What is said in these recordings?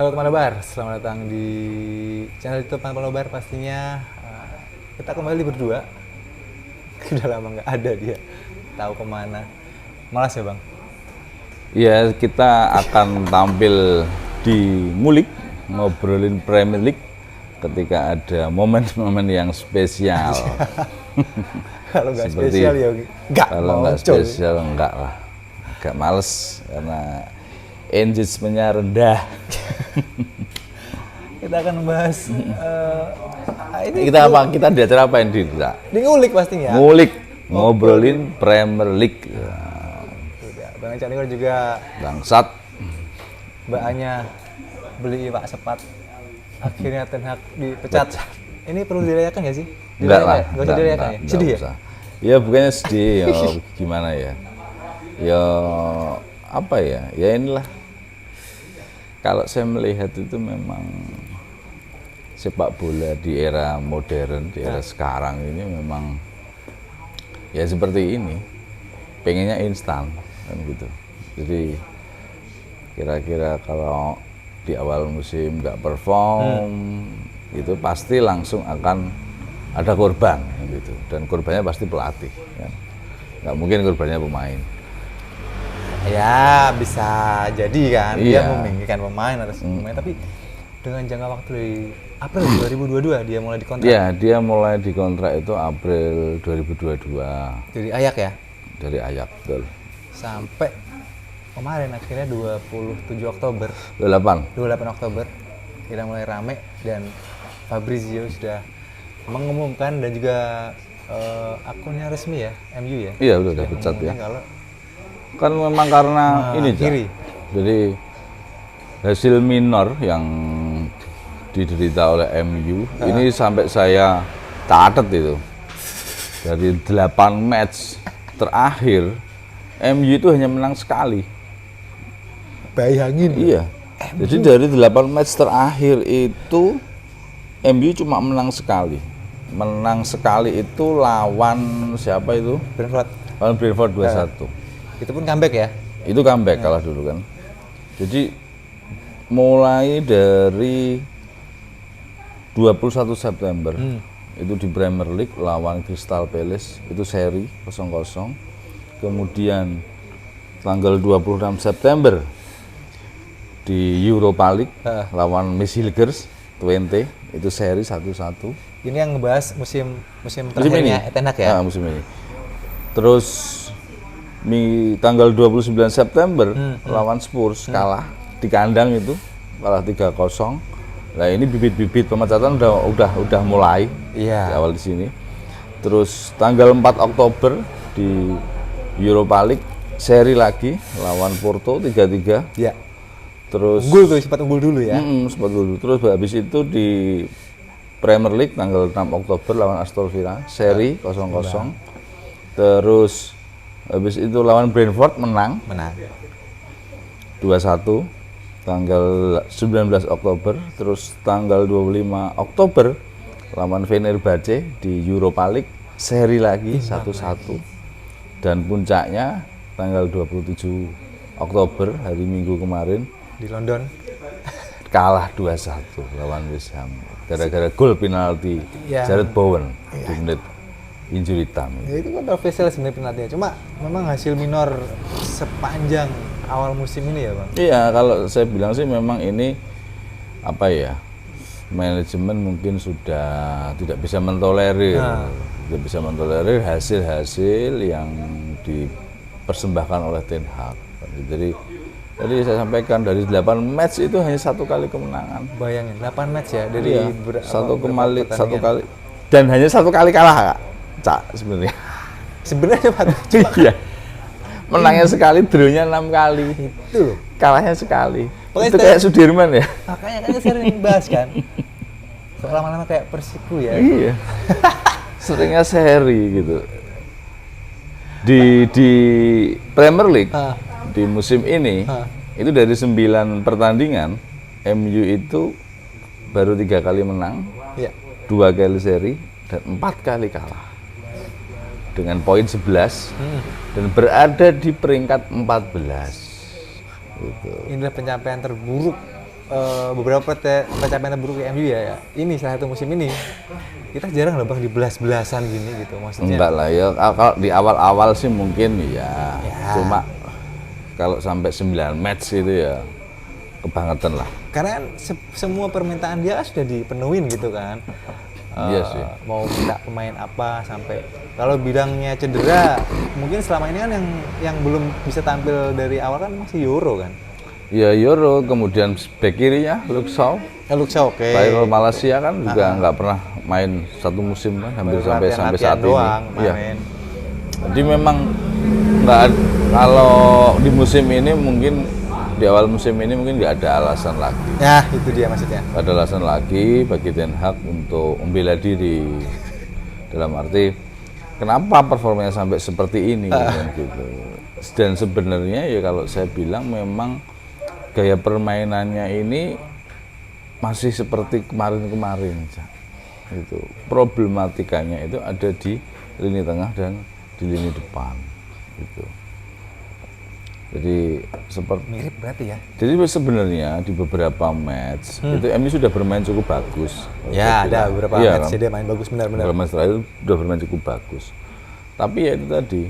Halo teman Nobar, selamat datang di channel YouTube teman Nobar. Pastinya kita kembali berdua. Udah lama nggak ada dia, tahu kemana. Malas ya bang? Ya, kita akan tampil di Ngulik, ngobrolin Premier League ketika ada momen-momen yang spesial. Kalau nggak Seperti- spesial ya nggak Kalau nggak muncul. spesial, enggak lah. Agak males karena engagement-nya rendah. Kita akan membahas ini Kita apa? Kita di acara apa ini? Kita di ngulik pastinya. Ngulik, ngobrolin Premier League. Ya, Udah, Bang Ecan juga bangsat. Mbak Anya beli Pak Sepat. Akhirnya Ten Hag dipecat. Ini perlu dirayakan nggak sih? Enggak lah. Nggak usah dirayakan ya? Sedih ya? usah. Ya bukannya sedih, ya gimana ya? Ya apa ya? Ya inilah. Kalau saya melihat itu memang sepak bola di era modern, di era sekarang ini memang ya seperti ini. Pengennya instan kan gitu. Jadi kira-kira kalau di awal musim nggak perform, itu pasti langsung akan ada korban gitu. Dan korbannya pasti pelatih. Kan? Nggak mungkin korbannya pemain. Ya bisa jadi kan, dia Iya. meminggikan pemain harus pemain, tapi dengan jangka waktu dari April 2022 dia mulai dikontrak Iya, dia mulai dikontrak itu April 2022 dari Ayak ya, dari Ajax, betul. sampai kemarin akhirnya 27 Oktober, 28. 28 Oktober kita mulai rame dan Fabrizio sudah mengumumkan dan juga akunnya resmi ya, MU ya. Iya, udah sudah dipecat ya. mengumumkan kalau Kan memang karena ini, Cak. mengakhiri. Jadi hasil minor yang diderita oleh MU ini sampai saya catat itu. Dari 8 match terakhir MU itu hanya menang sekali. Bayangin. Iya. Jadi dari 8 match terakhir itu MU cuma menang sekali. Menang sekali itu lawan siapa itu? Brentford. Lawan Brentford 2-1. Itu pun comeback ya. Itu comeback kalah dulu kan. Jadi mulai dari 21 September itu di Premier League lawan Crystal Palace itu seri 0-0. Kemudian tanggal 26 September di Europa League lawan Mesilgers Twente itu seri 1-1. Ini yang ngebahas musim Musim terakhirnya Ten Hag ya. Nah, musim ini. Terus tanggal 29 September lawan Spurs kalah di kandang itu kalah 3-0. Nah, ini bibit-bibit pemecatan udah mulai Iya. di awal di sini. Terus tanggal 4 Oktober di Europa League seri lagi lawan Porto 3-3. Iya. Terus Unggul tuh, sempat unggul dulu ya. sempat dulu. Terus habis itu di Premier League tanggal 6 Oktober lawan Aston Villa seri 0-0. Terus habis itu lawan Brentford menang Menang. 2-1 tanggal 19 Oktober. Terus tanggal 25 Oktober lawan Fenerbahce di Europa League seri lagi 1-1. Dan puncaknya tanggal 27 Oktober hari Minggu kemarin Di London. kalah 2-1 lawan West Ham gara-gara gol penalti Iya. Jared Bowen di menit injury time. Ya, itu kontroversial sebenarnya penaltinya. Cuma memang hasil minor sepanjang awal musim ini ya bang. Iya, kalau saya bilang sih memang ini apa ya, manajemen mungkin sudah tidak bisa mentolerir, tidak bisa mentolerir hasil-hasil yang dipersembahkan oleh Ten Hag. Jadi saya sampaikan dari 8 match itu hanya 1 kali kemenangan. Bayangin 8 match ya dari Iya, satu berapa satu pertandingan. kali dan hanya 1 kali kalah, Kak. Cak sebenarnya. Sebenarnya Pak, Iya. Menangnya sekali, draw-nya 6 kali. itu loh. Kalahnya sekali. Pokoknya itu kayak Sudirman ya. Makanya kan sering bahas kan. Kok lama-lama kayak Persiku ya. Iya. Seringnya seri gitu. Di Premier League di musim ini itu dari 9 pertandingan MU itu baru 3 kali menang, Iya. 2 kali seri dan 4 kali kalah. Dengan poin 11 dan berada di peringkat 14. Gitu. Inilah pencapaian terburuk beberapa pencapaian terburuk MU ya, ini salah satu musim ini kita jarang loh bang di belas-belasan gini gitu maksudnya. Enggak lah ya, kalau di awal-awal sih mungkin ya. Cuma kalau sampai 9 match itu ya kebangetan lah. Karena kan semua permintaan dia sudah dipenuhin gitu kan. Iya sih. Mau minta pemain apa sampai kalau bidangnya cedera mungkin selama ini kan yang belum bisa tampil dari awal kan masih Euro kan. Ya Euro, kemudian back kirinya Luke Shaw. Luke Shaw oke. Viral Malaysia kan juga nggak pernah main satu musim kan, hampir sampai saat doang, ini. Iya. Jadi memang nggak kalau di musim ini mungkin di awal musim ini mungkin nggak ada alasan lagi. Ya itu dia maksudnya. Nggak ada alasan lagi bagi Ten Hag untuk membela diri dalam arti kenapa performanya sampai seperti ini gitu. Dan sebenarnya ya kalau saya bilang memang gaya permainannya ini masih seperti kemarin-kemarin, itu problematikanya itu ada di lini tengah dan di lini depan, gitu. Jadi seperti mirip berarti ya. Jadi sebenarnya di beberapa match itu MU sudah bermain cukup bagus. Ya ada beberapa match dia main bagus benar-benar. Beberapa match terakhir sudah bermain cukup bagus. Tapi ya itu tadi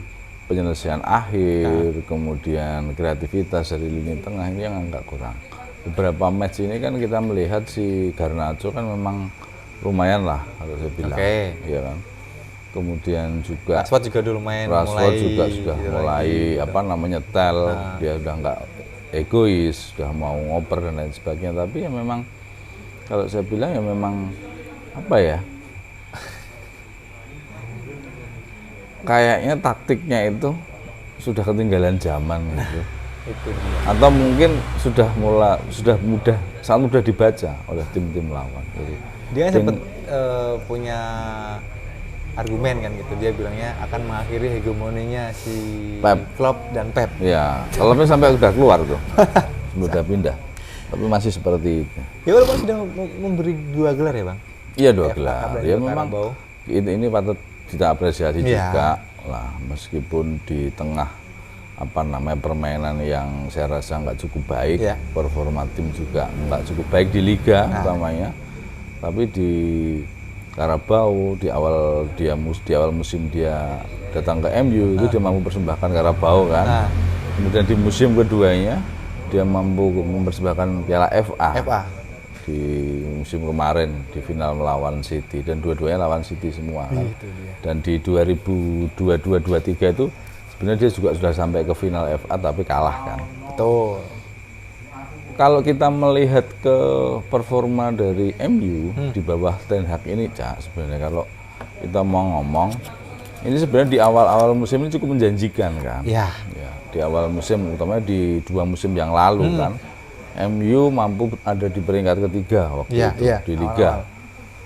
penyelesaian akhir, kemudian kreativitas dari lini tengah ini yang agak kurang. Beberapa match ini kan kita melihat si Garnacho kan memang lumayan lah kalau saya bilang, ya kan. Kemudian juga Rashford juga dulu Rashford juga sudah mulai apa namanya tel, dia udah nggak egois, sudah mau ngoper dan lain sebagainya. Tapi ya memang kalau saya bilang ya memang apa ya? Kayaknya taktiknya itu sudah ketinggalan zaman gitu. Atau mungkin sudah sangat mudah dibaca oleh tim-tim lawan. Jadi, dia sempat punya argumen kan gitu, dia bilangnya akan mengakhiri hegemoninya si Klopp dan Pep. Ya, Kloppnya sampai udah keluar tuh, sudah pindah. Tapi masih seperti itu. Ya walaupun sudah memberi 2 gelar ya bang? Iya 2 gelar. Ya memang ini patut kita apresiasi juga lah, meskipun di tengah apa namanya permainan yang saya rasa nggak cukup baik, performa tim juga nggak cukup baik di liga utamanya, tapi di Carabao di awal musim dia datang ke MU itu dia mampu persembahkan Carabao kan. Kemudian di musim keduanya dia mampu mempersembahkan Piala FA. Di musim kemarin di final melawan City dan dua-duanya lawan City semua kan. Dan di 2022-23 itu sebenarnya dia juga sudah sampai ke final FA tapi kalah kan. Betul. Kalau kita melihat ke performa dari MU di bawah Ten Hag ini, Cak, sebenarnya kalau kita mau ngomong, ini sebenarnya di awal-awal musim ini cukup menjanjikan kan. Ya, di awal musim, utamanya di 2 musim yang lalu kan, MU mampu ada di peringkat ketiga waktu itu di Liga.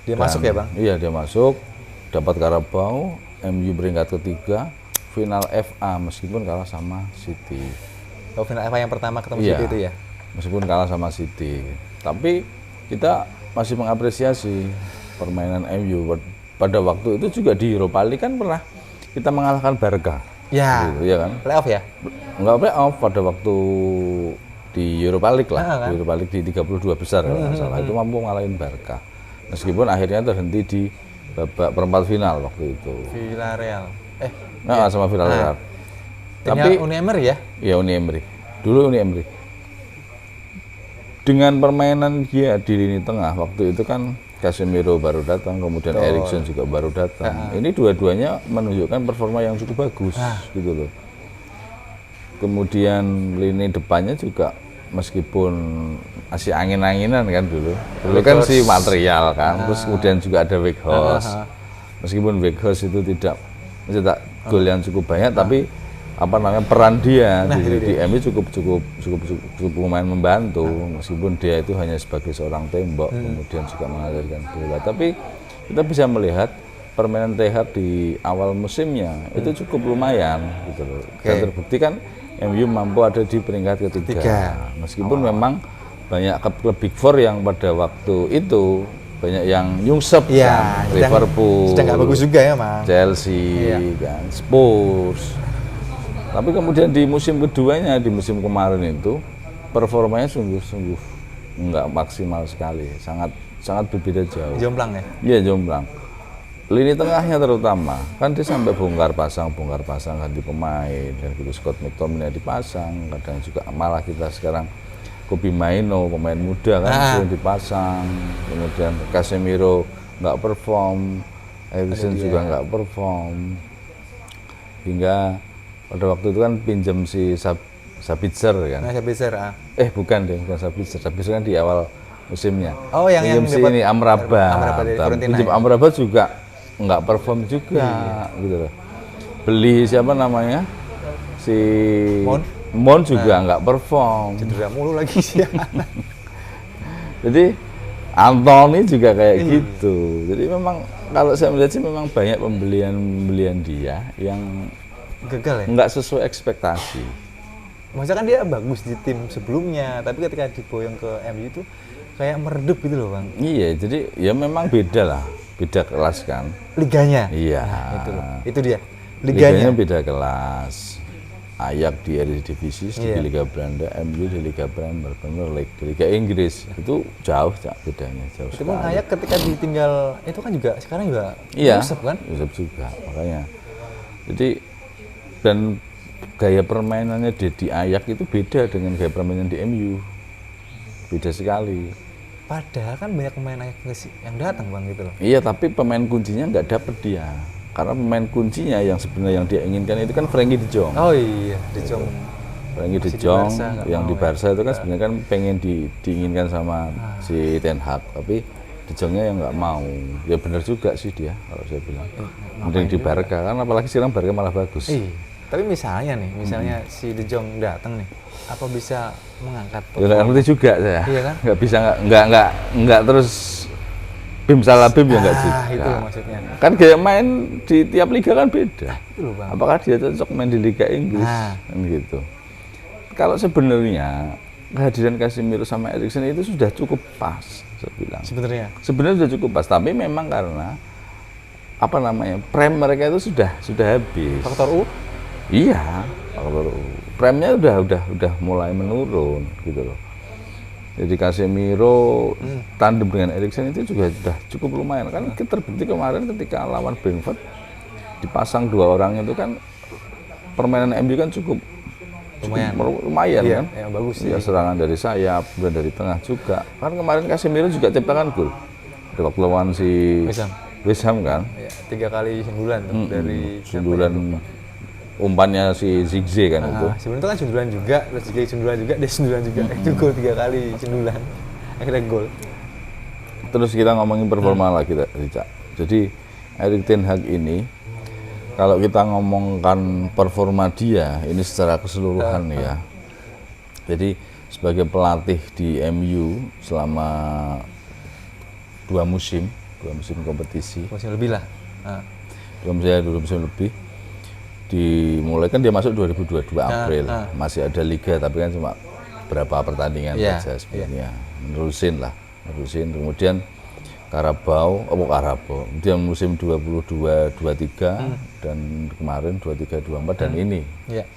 Dia masuk ya bang? Iya dia masuk, dapat Carabao, MU peringkat ketiga, final FA meskipun kalah sama City. Oh final FA yang pertama ketemu City itu ya? Meskipun kalah sama City, tapi kita masih mengapresiasi permainan MU. Pada waktu itu juga di Europa League kan pernah kita mengalahkan Barca. Ya, gitu, ya kan? Playoff ya? Enggak playoff, pada waktu di Europa League lah, di Europa League di 32 besar kalau nggak salah, itu mampu ngalahin Barca. Meskipun akhirnya terhenti di babak perempat final waktu itu. Villarreal. Sama Villarreal. Tapi Uni Emery ya? Iya Uni Emery. Dulu Uni Emery. Dengan permainan dia di lini tengah waktu itu kan Casemiro baru datang, kemudian Eriksen juga baru datang. Ini dua-duanya menunjukkan performa yang cukup bagus gitu loh. Kemudian lini depannya juga meskipun masih angin-anginan kan dulu kan si material kan, terus kemudian juga ada Weghorst. Meskipun Weghorst itu tidak mencetak gol yang cukup banyak, tapi apa namanya peran dia di MU cukup lumayan membantu, meskipun dia itu hanya sebagai seorang tembok, kemudian juga mengalirkan bola. Tapi kita bisa melihat permainan Ten Hag di awal musimnya itu cukup lumayan gitu loh. Dan terbukti kan MU mampu ada di peringkat ketiga. Meskipun memang banyak klub Big Four yang pada waktu itu banyak yang nyungsep kan, Liverpool, sedang nggak bagus juga ya Mang. Chelsea, kan, Spurs. Tapi kemudian di musim keduanya, di musim kemarin itu performanya sungguh-sungguh nggak maksimal sekali, sangat berbeda jauh. Jomplang ya? Iya, jomplang. Lini tengahnya terutama, kan dia sampai bongkar pasang, ganti pemain, dan gitu. Scott McTominay dipasang, kadang juga malah kita sekarang Kobbie Mainoo, pemain muda kan, dipasang, kemudian Casemiro nggak perform, Eriksen juga nggak perform, hingga pada waktu itu kan pinjam si Sabitzer kan. Nah, Sabitzer, Bukan Sabitzer kan di awal musimnya. Oh, yang pinjam si ini Amrabat dari Fiorentina. Pinjam Amrabat juga nggak perform juga, gitu loh. Beli siapa namanya? Si Mon juga nggak perform. Cedera mulu lagi sih. Jadi Anthony juga kayak gitu. Jadi memang kalau saya melihat sih memang banyak pembelian dia yang gagal ya? Nggak sesuai ekspektasi. Maksudnya kan dia bagus di tim sebelumnya, tapi ketika diboyong ke MU itu kayak meredup gitu loh, Bang. Iya, jadi ya memang beda lah, beda kelas kan. Liganya? Iya. Nah, itu loh, itu dia. Liganya beda kelas. Ajax di Eredivisie, di Liga Belanda, MU di Liga Premier League, di Liga Inggris. Itu jauh bedanya, jauh sekali. Itu Ajax ketika ditinggal itu kan juga sekarang juga Yusuf kan? Yusuf juga, makanya. Jadi dan gaya permainannya di Ajax itu beda dengan gaya permainan di MU. Beda sekali. Padahal kan banyak pemain Ajax yang datang, Bang, gitu loh. Iya, tapi pemain kuncinya nggak dapet dia. Karena pemain kuncinya yang sebenarnya yang dia inginkan itu kan Frenkie de Jong. Oh iya, de Jong. Frenkie de Jong yang di Barca itu kan sebenarnya kan pengen diinginkan sama si Ten Hag, tapi de Jongnya yang nggak mau. Ya benar juga sih dia kalau saya bilang. Mending di Barca kan, apalagi sekarang Barca malah bagus. Tapi misalnya si de Jong datang nih, apa bisa mengangkat? Ya nggak ngerti juga saya. Iya kan? Nggak bisa nggak terus bim salah bim ya nggak juga. Itu maksudnya. Kan gaya main di tiap liga kan beda. Itu loh, Bang. Apakah dia cocok main di Liga Inggris? Kan gitu. Kalau sebenarnya kehadiran Casemiro sama Eriksen itu sudah cukup pas, saya bilang. Sebenarnya sudah cukup pas, tapi memang karena prem mereka itu sudah habis. Faktor U? Iya, faktor U. Premnya udah mulai menurun gitu loh. Jadi Casemiro tandem dengan Eriksen itu juga sudah cukup lumayan kan, terbukti kemarin ketika lawan Brentford dipasang dua orang itu kan permainan MU kan cukup lumayan kan, bagus ya, serangan dari sayap dan dari tengah juga kan. Kemarin Casemiro juga ciptakan gol di waktu lawan si West Ham kan, 3 kali sundulan tuh dari sundulan umpannya si Zigze kan itu. Sebenarnya itu kan sundulan juga, terus juga sundulan juga, dia sundulan juga. Itu gol 3 kali sundulan. Akhirnya gol. Terus kita ngomongin performa lagi, Rica. Jadi Erik ten Hag ini kalau kita ngomongkan performa dia ini secara keseluruhan ya. Jadi sebagai pelatih di MU selama 2 musim kompetisi. Musim lebih lah. 2 musim lebih. Dimulai kan dia masuk 2022 April, masih ada liga tapi kan cuma berapa pertandingan saja sebenarnya. Nerusin, kemudian Carabao, kemudian musim 22-23 dan kemarin 23-24 dan ini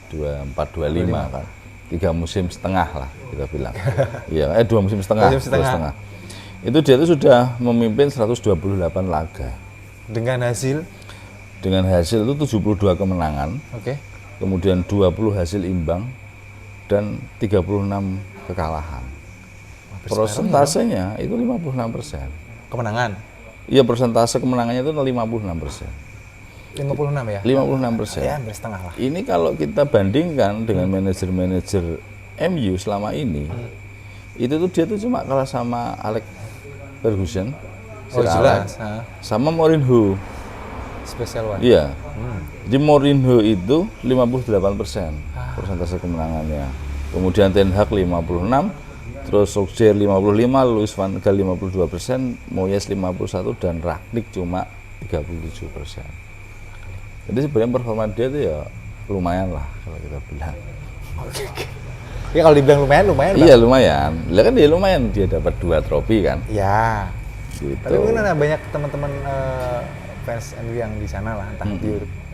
24-25 kan. 3 musim setengah lah kita bilang. Iya, 2 musim setengah. Itu dia itu sudah memimpin 128 laga. Dengan hasil itu 72 kemenangan, kemudian 20 hasil imbang, dan 36 kekalahan. Persentasenya itu 56%. Kemenangan? Iya, persentase kemenangannya itu 56%. 56 ya? 56%. Ya, hampir setengah lah. Ini kalau kita bandingkan dengan manajer-manajer MU selama ini, itu tuh dia tuh cuma kalah sama Alex Ferguson, jelas. sama Mourinho. Special one. Iya. Di Mourinho itu 58% persentase kemenangannya. Kemudian Ten Hag 56, terus Solskjaer 55, Louis van Gaal 52%, Moyes 51 dan Rangnick cuma 37%. Jadi sebenarnya performa dia itu ya lumayan lah kalau kita bilang. Ya kalau dibilang lumayan. Iya, lumayan. Lah kan dia lumayan, dia dapat 2 trofi kan. Iya. Gitu. Tapi mungkin ada banyak teman-teman fans MU yang di sana lah, entah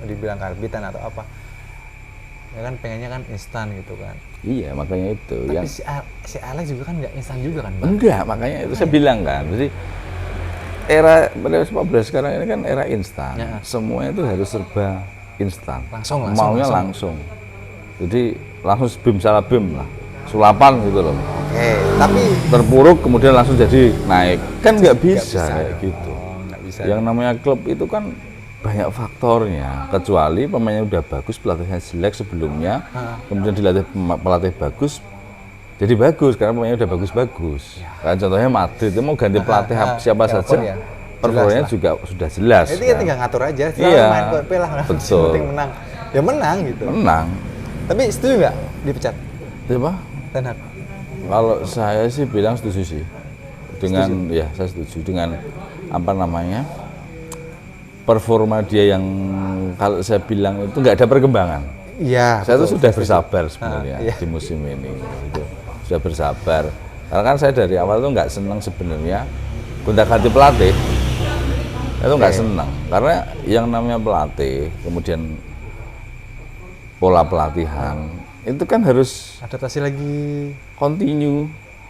dibilang karbitan atau apa. Ya kan pengennya kan instan gitu kan. Iya, makanya itu. Tapi si Alex juga kan nggak instan juga kan, Bang? Enggak, makanya itu saya bilang kan. Jadi era sepak bola sekarang ini kan era instan. Ya. Semuanya itu harus serba instan. Langsung. Maunya langsung. Jadi langsung bim salah bim lah. Sulapan gitu loh. Oke, tapi Terpuruk kemudian langsung jadi naik. Kan nggak bisa kayak gitu. nggak bisa. Yang namanya klub itu kan banyak faktornya, kecuali pemainnya udah bagus, pelatihnya jelek sebelumnya, kemudian dilatih pelatih bagus, jadi bagus karena pemainnya udah bagus-bagus. Kan contohnya Madrid itu mau ganti pelatih siapa saja, performanya juga sudah jelas. Itu kan. ya tinggal ngatur aja, Iya, main KP lah, betul. penting menang. Ya menang gitu. Menang. Tapi setuju nggak dipecat Apa? Ten Hag? Kalau saya sih bilang setuju sih. Ya saya setuju dengan apa namanya? Performa dia yang kalau saya bilang itu nggak ada perkembangan. Iya. Saya tuh sudah bersabar sebenarnya di musim ini. Gitu. Sudah bersabar. Karena kan saya dari awal tuh nggak senang sebenarnya gonta-ganti pelatih. Itu nggak senang. Karena yang namanya pelatih, kemudian pola pelatihan itu kan harus Adaptasi lagi. continue.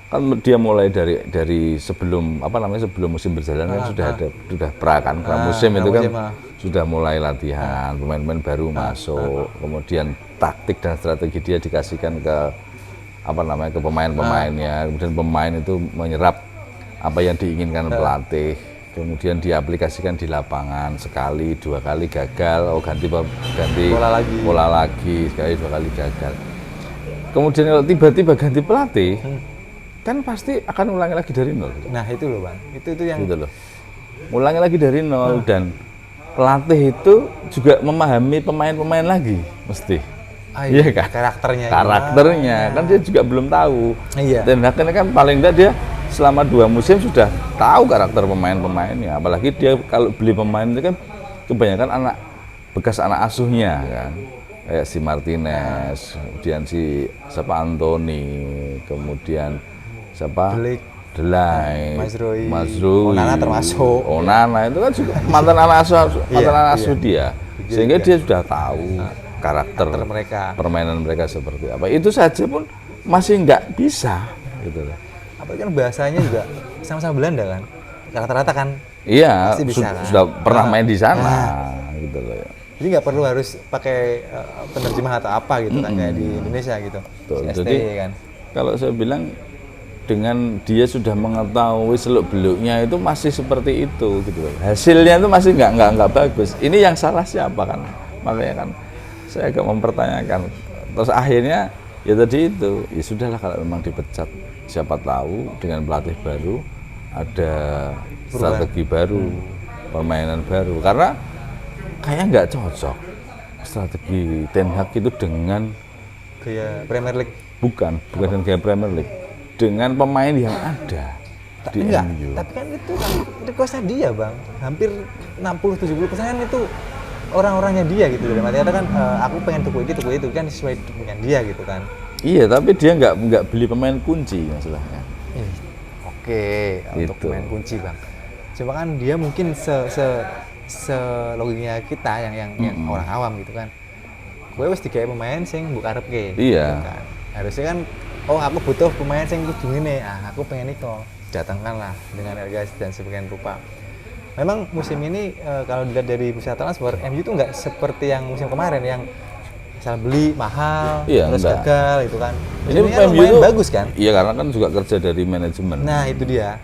Kan dia mulai dari sebelum sebelum musim berjalan kan sudah pra musim itu kan sudah mulai latihan, pemain-pemain baru masuk, kemudian taktik dan strategi dia dikasihkan ke ke pemain-pemainnya, kemudian pemain itu menyerap apa yang diinginkan pelatih, kemudian diaplikasikan di lapangan, sekali dua kali gagal, ganti pola lagi, sekali dua kali gagal. Kemudian kalau tiba-tiba ganti pelatih kan pasti akan ulangi lagi dari nol. Nah itu loh Bang, itu yang gitu loh. Ulangi lagi dari nol dan pelatih itu juga memahami pemain-pemain lagi mesti. Iya kan? Karakternya kan dia juga belum tahu. Iya. Dan akhirnya kan paling enggak dia selama 2 musim sudah tahu karakter pemain-pemainnya. Apalagi dia kalau beli pemain itu kan kebanyakan bekas anak asuhnya kan. Kayak si Martinez, kemudian si Anthony, kemudian Delay, Mazrui, Onana termasuk. Onana itu kan juga mantan anak asuh dia. Sehingga dia sudah tahu karakter mereka, permainan mereka seperti apa. Itu saja pun masih nggak bisa gitu loh. Apalagi kan bahasanya juga sama-sama Belanda kan. Rata-rata kan. Iya, kan? Sudah pernah main di sana gitu loh ya. Jadi nggak perlu harus pakai penerjemah atau apa gitu kan kayak di Indonesia gitu. Jadi kan. Kalau saya bilang dengan dia sudah mengetahui seluk-beluknya itu masih seperti itu gitu loh. Hasilnya itu masih nggak bagus. Ini yang salah siapa kan? Makanya kan saya agak mempertanyakan. Terus akhirnya ya tadi itu, ya sudahlah kalau memang dipecat, siapa tahu dengan pelatih baru ada strategi baru, permainan baru. Karena kayaknya nggak cocok strategi Ten Hag itu dengan gaya Premier League. Bukan dengan gaya Premier League, dengan pemain yang ada di MU. Tapi kan itu kan requestnya dia Bang, hampir 60-70% itu orang-orangnya dia gitu. Dalam arti kata kan aku pengen tuku itu kan sesuai dengan dia gitu kan. Iya, tapi dia nggak beli pemain kunci masalahnya. Oke, untuk pemain kunci Bang. Cuma kan dia mungkin logiknya kita yang orang awam gitu kan. Gue wis digawe pemain sing mbok karepke. Iya. Gitu kan. Harusnya kan aku butuh pemain sing kudu ngene. Aku pengen iku. Datangkanlah dengan harga dan sebagian rupa. Memang musim ini kalau dilihat dari bursa transfer, MU itu nggak seperti yang musim kemarin yang misal beli mahal terus gagal gitu kan. Ini lumayan bagus kan? Iya, karena kan juga kerja dari manajemen. Nah, itu dia.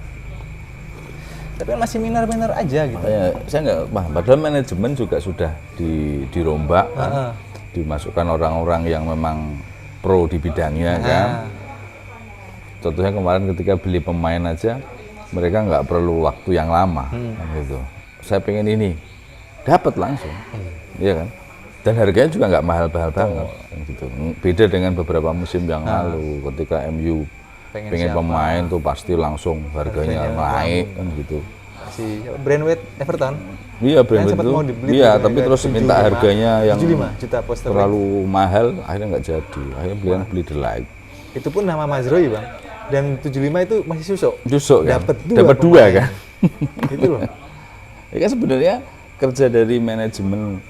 Tapi kan masih minor aja gitu. Saya nggak paham. Padahal manajemen juga sudah dirombak kan, dimasukkan orang-orang yang memang pro di bidangnya kan. Contohnya kemarin ketika beli pemain aja, mereka nggak perlu waktu yang lama gitu. Saya pengen ini, dapat langsung, iya kan? Dan harganya juga nggak mahal-mahal banget, gitu. Beda dengan beberapa musim yang lalu, ketika MU pengen pemain tuh pasti langsung harganya naik kan gitu. Si Brentwaite Everton. Iya, Brentwaite itu. Iya, tapi terus minta harganya yang 75 juta poster terlalu mahal, akhirnya nggak jadi. Akhirnya beli Delay. Itu pun nama Mazrui Bang. Dan 75 itu masih susuk kan? Dapat dua kan? Itu loh. Ya kan sebenarnya kerja dari manajemen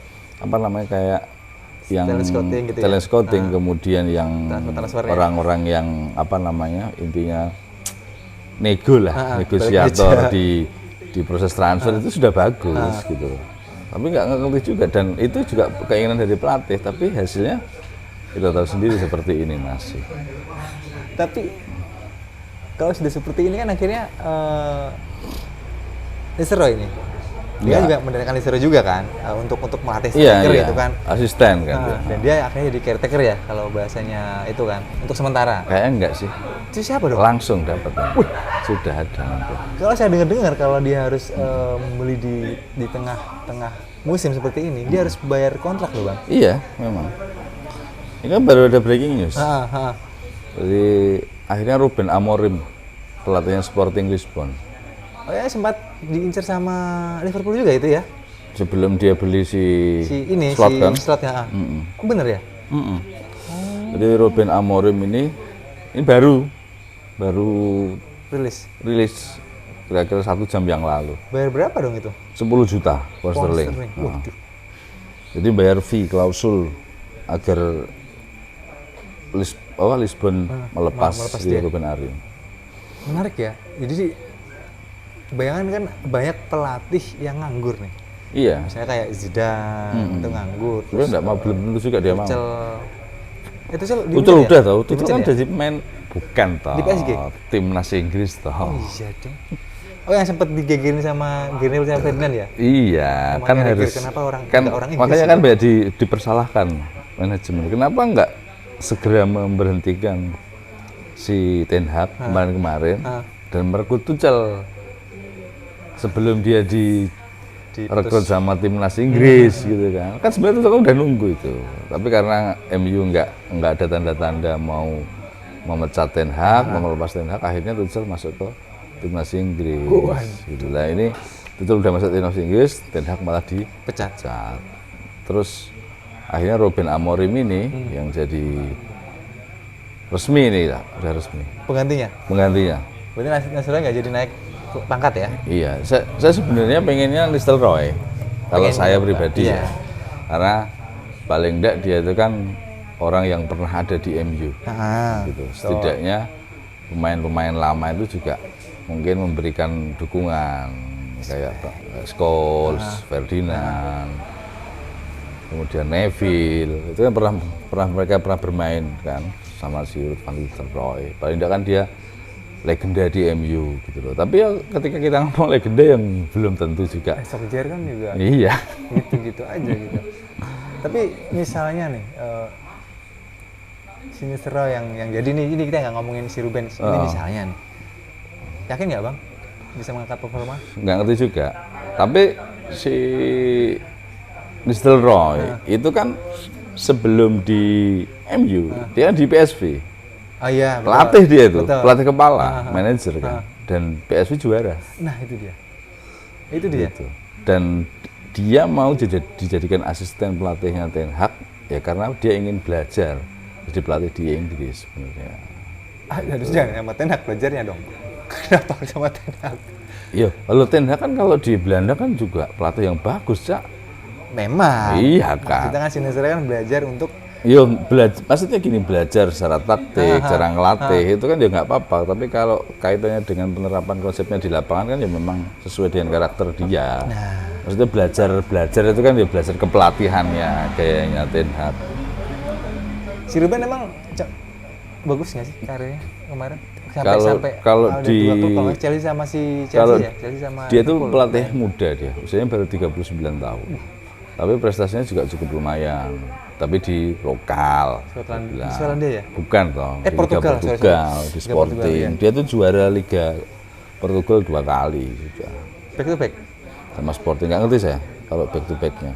kayak yang talent scouting gitu ya? talent scouting, kemudian yang Transfer-transfernya. orang-orang yang apa namanya intinya nego lah, balik negosiator di proses transfer itu sudah bagus gitu. Tapi nggak ngerti juga, dan itu juga keinginan dari pelatih, tapi hasilnya kita tahu sendiri seperti ini masih. Tapi kalau sudah seperti ini kan akhirnya Nisero ini dia juga mendengarkan Nisero juga kan untuk melatih striker gitu kan, asisten kan dia. dan dia akhirnya jadi caretaker ya kalau bahasanya itu kan untuk sementara. Kayaknya enggak sih, Itu siapa dong? langsung dapat. Sudah ada nanti. Kalau saya dengar kalau dia harus membeli di tengah musim seperti ini, dia harus bayar kontrak loh bang. Iya memang, ini kan baru ada breaking news. Ha. Jadi akhirnya Ruben Amorim, pelatihnya Sporting Lisbon, Oh ya, sempat diincar sama Liverpool juga itu ya? sebelum dia beli si Slot kan. Slotnya. Oh, bener ya? Jadi Ruben Amorim ini baru Rilis. rilis kira-kira 1 jam yang lalu. Bayar berapa dong itu? 10 juta pound sterling. Waduh. Jadi bayar fee klausul agar Lisbon melepas si dia. Ruben Amorim. Menarik ya. Jadi bayangan kan banyak pelatih yang nganggur nih. Iya. Misalnya kayak Zidane itu nganggur. Sebenarnya enggak mau, belum tentu juga dia mau. Tuchel Tuchel udah tahu, Tuchel Munchen kan ya? jadi pemain bukan toh. Di PSG? Timnas Inggris toh. Oh iya dong. Oh yang sempat digegerin sama Gernel sama Ferdinand ya? Iya, Sama kan Carragher, harus kenapa orang Inggris makanya ya? kan banyak dipersalahkan manajemen. Kenapa enggak segera memberhentikan si Ten Hag kemarin dan merekrut Tuchel sebelum dia rekrut sama timnas Inggris gitu kan. Kan sebenarnya Tuchel udah nunggu itu. Tapi karena MU enggak ada tanda-tanda mau memecat Ten Hag, mau melepas Ten Hag, akhirnya Tuchel masuk ke timnas Inggris. Gitu lah, ini Tuchel udah masuk timnas Inggris, Ten Hag malah dipecat. Terus akhirnya Ruben Amorim ini yang jadi resmi nih, udah resmi. Penggantinya. Berarti Nasrullah nggak jadi naik pangkat ya? Iya, saya sebenarnya pengennya Nistelrooy. Kalau saya pribadi ya. Karena paling enggak dia itu kan orang yang pernah ada di MU. Gitu. Setidaknya pemain-pemain lama itu juga mungkin memberikan dukungan kayak Scholes, Ferdinand, kemudian Neville. Itu kan mereka pernah bermain kan sama si Ruud van Nistelrooy. Paling enggak kan dia legenda di MU gitu loh. Tapi ya ketika kita ngomong legenda yang belum tentu juga. Solskjaer kan juga. Iya. Gitu-gitu aja gitu. Tapi misalnya nih si Nistelrooy yang jadi ini kita nggak ngomongin si Ruben, ini misalnya nih. Yakin nggak bang bisa mengangkat performa? Nggak ngerti juga. Tapi si Nistelrooy itu kan sebelum di MU dia di PSV. Oh iya, pelatih dia itu, pelatih kepala, manajer kan, dan PSV juara. Nah itu dia. Gitu. Dan dia mau dijadikan asisten pelatihnya Ten Hag ya karena dia ingin belajar jadi pelatih di Inggris sebenarnya. Harusnya sama Ten Hag belajarnya dong. Kenapa sama Ten Hag? Iya, kalau Ten Hag kan kalau di Belanda kan juga pelatih yang bagus, Cak. Memang. Iya kan. Kita kan Nistelrooy kan belajar untuk maksudnya gini, belajar secara taktik, cara ngelatih itu kan ya nggak apa-apa. Tapi kalau kaitannya dengan penerapan konsepnya di lapangan kan ya memang sesuai dengan karakter dia. Maksudnya belajar itu kan ya belajar kepelatihannya, kayaknya Ten Hag. Si Ruben emang bagus nggak sih karirnya kemarin? Kalau di Chelsea sama si kalau Chelsea ya, Chelsea sama dia itu pelatih muda dia, usianya baru 39 tahun. Tapi prestasinya juga cukup lumayan. Tapi di lokal. Skotlandia ya? Bukan toh. Portugal, di Sporting. Dia tuh juara Liga Portugal 2 kali sudah. Back to back? Sama Sporting, nggak ngerti saya kalau back to backnya.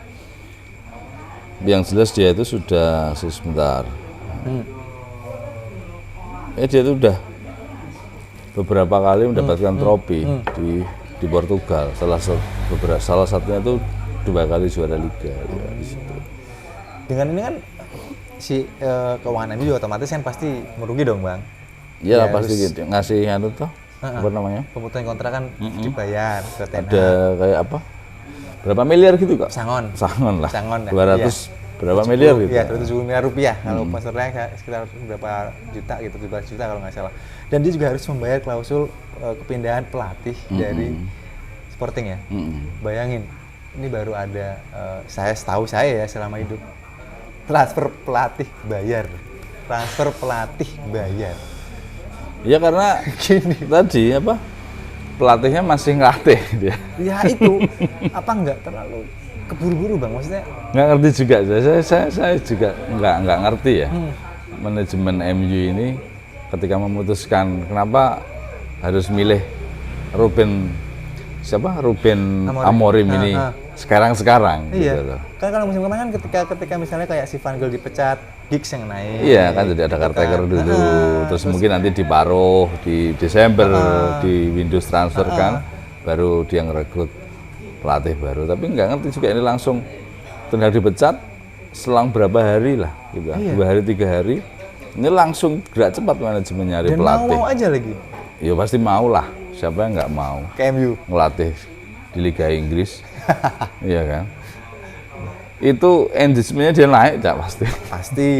Yang jelas dia itu sudah sebentar. Dia tuh udah beberapa kali mendapatkan trofi di Portugal. Salah satunya itu 2 kali juara Liga ya, di situ. Dengan ini kan si keuangan MU juga otomatis kan pasti merugi dong bang. Iya pasti gitu. Ngasih anu toh apa namanya? Pemutusan kontrak kan dibayar ke Ten Hag. Ada kayak apa? Berapa miliar gitu kak? Sangon lah. Sangon ya. 200 berapa miliar gitu. Iya, 70 miliar rupiah. Kalau sponsornya sekitar berapa juta gitu, 17 juta kalau nggak salah. Dan dia juga harus membayar klausul kepindahan pelatih dari Sporting ya. Bayangin, ini baru ada setahu saya ya selama hidup transfer pelatih bayar. Transfer pelatih bayar. Ya karena tadi apa? Pelatihnya masih ngelatih dia. Ya itu apa nggak terlalu keburu-buru Bang, maksudnya Nggak ngerti juga, saya juga nggak ngerti ya. Manajemen MU ini ketika memutuskan kenapa harus milih Ruben Amorim ini sekarang iya. gitu loh. Kan kalau musim kemarin kan ketika misalnya kayak si Van Gaal dipecat, Giggs yang naik. Iya kan jadi ada caretaker dulu, terus mungkin nanti diparuh di Desember di Windows transfer kan, baru dia ngerekrut pelatih baru. Tapi nggak ngerti juga ini langsung Ten Hag dipecat selang berapa hari lah, gitu. 2 hari 3 hari, ini langsung gerak cepat manajemen nyari Dan pelatih. mau aja lagi. Ya pasti mau lah, siapa yang nggak mau Ke MU. ngelatih di Liga Inggris, iya kan? Itu engagementnya dia naik, Cak, pasti. Pasti.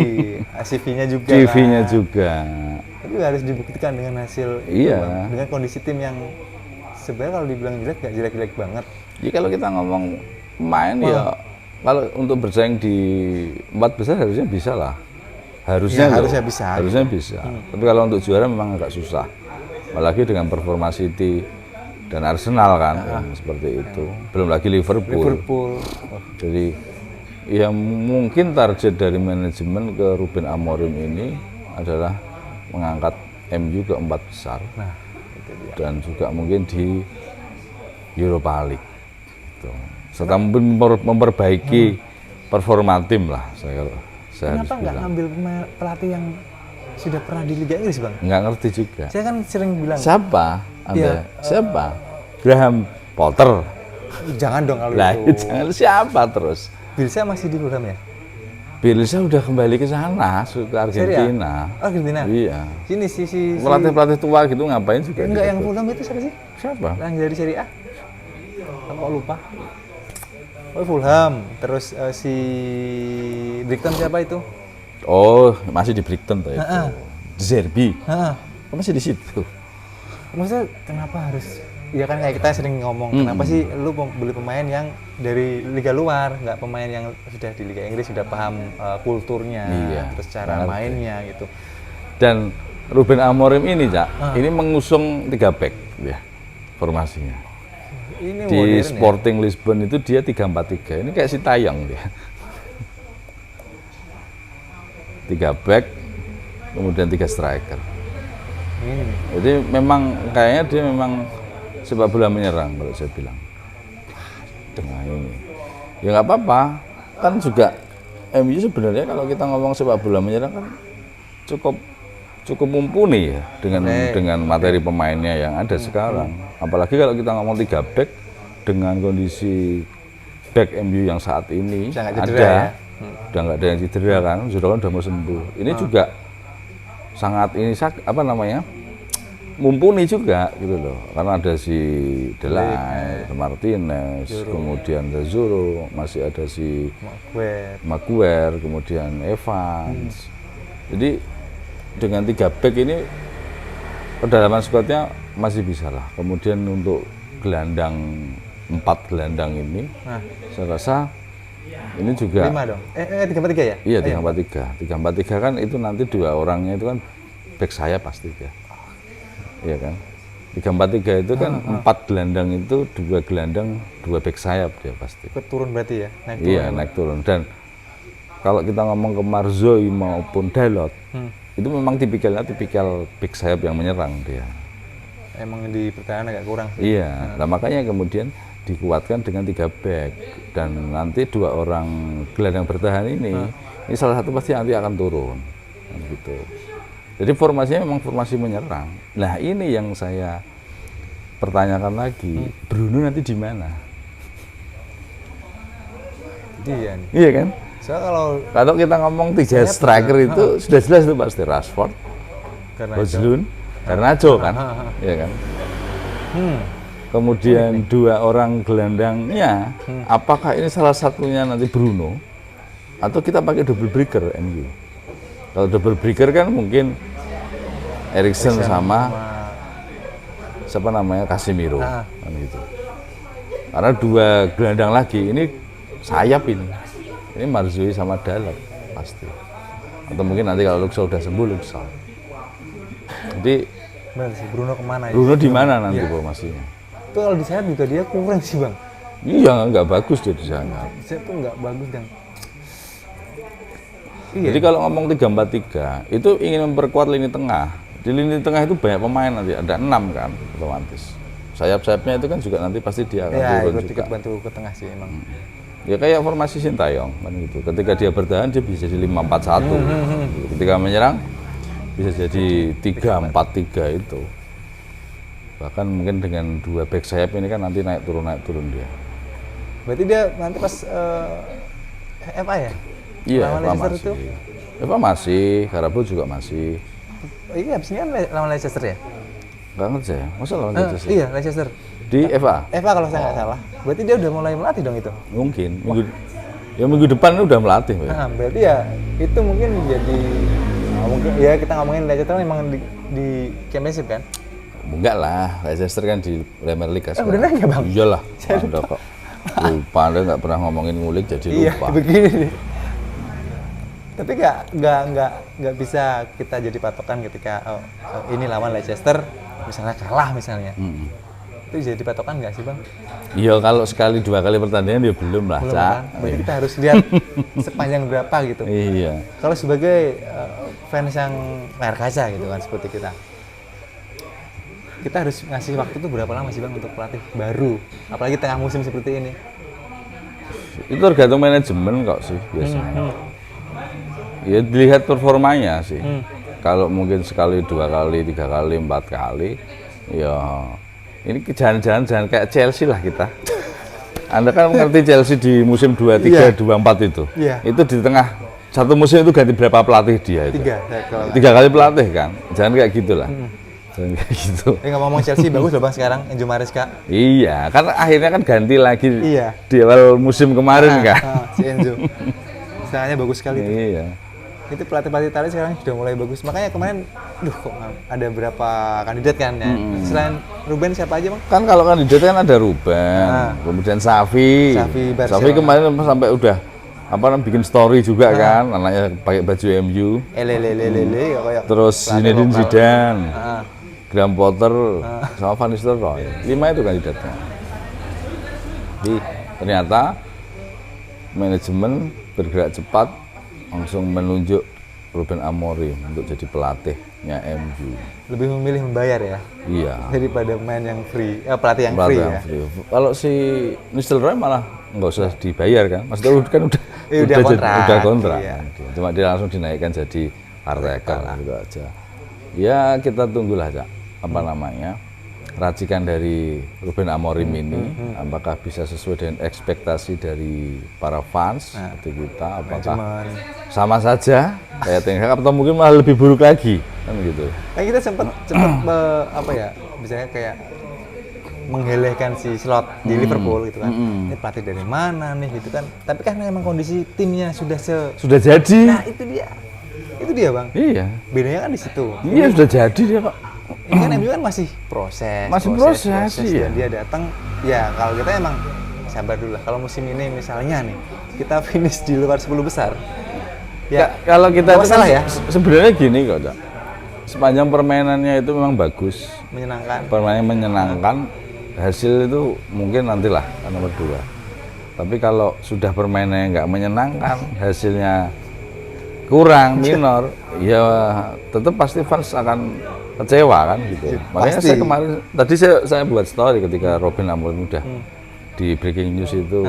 CV-nya juga. CV-nya kan. juga. Tapi harus dibuktikan dengan hasil Iya. itu, Bang. Dengan kondisi tim yang sebenarnya kalau dibilang jelek nggak jelek-jelek banget. Ya kalau kita ngomong pemain ya, kalau untuk bersaing di 4 besar harusnya bisa lah. Harusnya Ya, loh. harusnya bisa. Harusnya bisa. Tapi kalau untuk juara memang agak susah. Apalagi dengan performa City dan Arsenal kan, yang seperti itu. Belum lagi Liverpool. Jadi ya mungkin target dari manajemen ke Ruben Amorim ini adalah mengangkat MU ke 4 besar. Nah, itu dia. Dan juga mungkin di Europa League. Gitu. Serta memperbaiki performa tim lah, saya harus Kenapa nggak bilang. ngambil pelatih yang sudah pernah di Liga Inggris, Bang? Nggak ngerti juga. Saya kan sering bilang, Siapa? Anda? Iya. Siapa? Graham Potter. jangan dong kalau Lah, itu. jangan siapa terus? Bielsa masih di Fulham ya? Bielsa udah kembali ke sana, ke Argentina. Oh, Argentina? Iya. Sini si Pelatih-pelatih tua gitu ngapain juga? enggak yang direkrut? Fulham itu siapa sih? Siapa? Yang dari Serie A? Aku lupa. Oh, Fulham. Terus si Brighton siapa itu? Oh, masih di Brighton tuh itu. Zerbi. Heeh. Oh, masih di situ. Maksudnya kenapa harus? Ya kan kayak kita sering ngomong, kenapa sih lu beli pemain yang dari liga luar, nggak pemain yang sudah di Liga Inggris sudah paham kulturnya, Iya, terus cara mainnya gitu. Dan Ruben Amorim ini, Cak, ini mengusung 3 back ya formasinya. Ini Di modern Sporting Lisbon itu dia 3-4-3. Ini kayak si Tayang dia. 3 back, kemudian 3 striker. ya. Ini. Jadi memang kayaknya dia memang sepak bola menyerang kalau saya bilang. Nah ini, ya nggak apa-apa. Kan juga MU sebenarnya kalau kita ngomong sepak bola menyerang kan cukup mumpuni ya dengan materi pemainnya yang ada sekarang. Apalagi kalau kita ngomong 3 back dengan kondisi back MU yang saat ini Sangat cedera, ada, ya? udah nggak ada yang cedera kan, sudah mau sembuh. Ini juga sangat apa namanya? Mumpuni juga gitu loh, karena ada si Delay, Martinez, kemudian ada Zuro, masih ada si Maguire, kemudian Evans. Jadi dengan 3 back ini kedalaman skuadnya masih bisa lah. Kemudian untuk gelandang 4 gelandang ini, saya rasa ini juga 5 dong. 3-4-3 ya? Iya 3-4-3. 3-4-3 kan itu nanti 2 orangnya itu kan back sayap pasti ya. Iya kan? 3-4-3 itu kan 4 gelandang itu 2 gelandang 2 back sayap dia pasti. Turun berarti ya? Naik turun. Iya naik turun. Dan kalau kita ngomong ke Marzouki maupun Dalot, itu memang tipikal back sayap yang menyerang dia. Emang di pertahanan agak kurang sih. Iya. Nah makanya kemudian dikuatkan dengan 3 back dan nanti 2 orang gelandang bertahan ini salah satu pasti nanti akan turun. Gitu. Jadi formasinya memang formasi menyerang. Nah ini yang saya pertanyakan lagi, Bruno nanti di mana? Iya nih. Iya kan? So kalau kita ngomong 3 striker itu sudah jelas itu pasti Rashford, Hojlund, Garnacho kan, iya kan? Kemudian 2 orang gelandangnya, apakah ini salah satunya nanti Bruno atau kita pakai double breaker MU. Kalau double breaker kan mungkin Eriksen sama siapa namanya Casemiro kan gitu. Karena 2 gelandang lagi ini sayap ini Marzouki sama Dalot pasti. Atau mungkin nanti kalau Luxor udah sembuh Luxor. Jadi benar sih, Bruno kemana? Bruno di mana nanti formasinya? Itu kalau di sayap juga dia kurang sih bang. Iya, nggak bagus dia di sana. Sayap tuh nggak bagus dan. Jadi kalau ngomong 3-4-3 itu ingin memperkuat lini tengah. Di lini tengah itu banyak pemain nanti, ada 6 kan otomatis. Sayap-sayapnya itu kan juga nanti pasti dia akan turun juga. Ikut bantu ke tengah sih emang. Ya kayak formasi Sintayong kan gitu. Ketika dia bertahan dia bisa jadi 5-4-1. Ketika menyerang bisa jadi 3-4-3 itu. Bahkan mungkin dengan 2 back sayap ini kan nanti naik turun dia. Berarti dia nanti pas FA ya? Iya, lawan FA Leicester masih. FA masih, Karabau juga masih. Iya, abis ini kan lawan Leicester ya? Nggak ngerti ya, masa lawan Leicester? Iya, Leicester. Di FA? FA kalau saya nggak salah. Berarti dia udah mulai melatih dong itu? Mungkin. Minggu depan udah melatih. Nah, berarti ya itu mungkin jadi mungkin ya kita ngomongin Leicester memang di Championship kan? Enggak lah, Leicester kan di Premier League kan. Udah nanya bang? Iyalah, Anda kok lupa, Anda nggak pernah ngomongin ngulik jadi lupa. Iya, begini nih. Tapi nggak bisa kita jadi patokan ketika ini lawan Leicester misalnya kalah misalnya. Itu jadi patokan nggak sih bang? Iya, kalau sekali 2 kali pertandingan ya belum lah, Belum, Cak. kan? Berarti kita harus lihat sepanjang berapa gitu. Iya. Kalau sebagai fans yang layar kaca gitu kan seperti kita harus ngasih waktu itu berapa lama sih bang untuk pelatih baru, apalagi tengah musim seperti ini? Itu tergantung manajemen kok sih biasanya. Ya dilihat performanya sih. Kalau mungkin sekali, 2 kali, 3 kali, 4 kali, ya ini jangan kayak Chelsea lah kita. Anda kan mengerti Chelsea di musim 23, 24 itu. Iya. Itu di tengah satu musim itu ganti berapa pelatih dia itu? 3 kali pelatih kan. Jangan kayak gitulah. Jangan kayak gitu. Ngomong Chelsea bagus loh bang sekarang, Enzo Maresca. Iya, karena akhirnya kan ganti lagi Iya. di awal musim kemarin kan. Si Enzo. Misalnya bagus sekali tuh. Iya. Itu pelatih-pelatih Italia sekarang sudah mulai bagus. Makanya kemarin, kok ada berapa kandidat kan ya? Selain Ruben siapa aja bang? Kan kalau kandidat kan ada Ruben, kemudian Xavi kemarin sampai udah bikin story juga kan, anaknya pakai baju MU. Terus Zinedine Zidane, Graham Potter, sama Van Nistelrooy. 5 itu kandidatnya. Jadi ternyata manajemen bergerak cepat langsung menunjuk Ruben Amorim untuk jadi pelatihnya MU. Lebih memilih membayar ya? Iya. Daripada main yang free, pelatih yang free ya? Kalau si Nistelrooy malah nggak usah dibayar kan, maksudnya kan udah kontrak. Iya. Cuma dia langsung dinaikkan jadi parteker gitu aja. Ya kita tunggulah Cak, racikan dari Ruben Amorim ini, apakah bisa sesuai dengan ekspektasi dari para fans seperti kita, apakah sama saja kayak Ten Hag atau mungkin malah lebih buruk lagi kan gitu. Kita sempat misalnya kayak menghelehkan si slot di Liverpool gitu kan. Ini pelatih dari mana nih gitu kan. Tapi kan memang kondisi timnya sudah jadi. Nah, itu dia bang. Iya. Bedanya kan di situ. Iya, sudah jadi dia Pak. Ini kan MU kan masih proses iya. Dan dia datang ya kalau kita emang sabar dulu lah. Kalau musim ini misalnya nih kita finish di luar 10 besar ya kalau kita itu salah ya sebenarnya gini kok Cak, sepanjang permainannya itu memang bagus, permainannya menyenangkan, hasil itu mungkin nantilah kan nomor 2. Tapi kalau sudah permainannya nggak menyenangkan, hasilnya kurang, minor, ya tetap pasti fans akan kecewa kan gitu. Makanya saya kemarin tadi saya buat story ketika Ruben Amorim udah di breaking news itu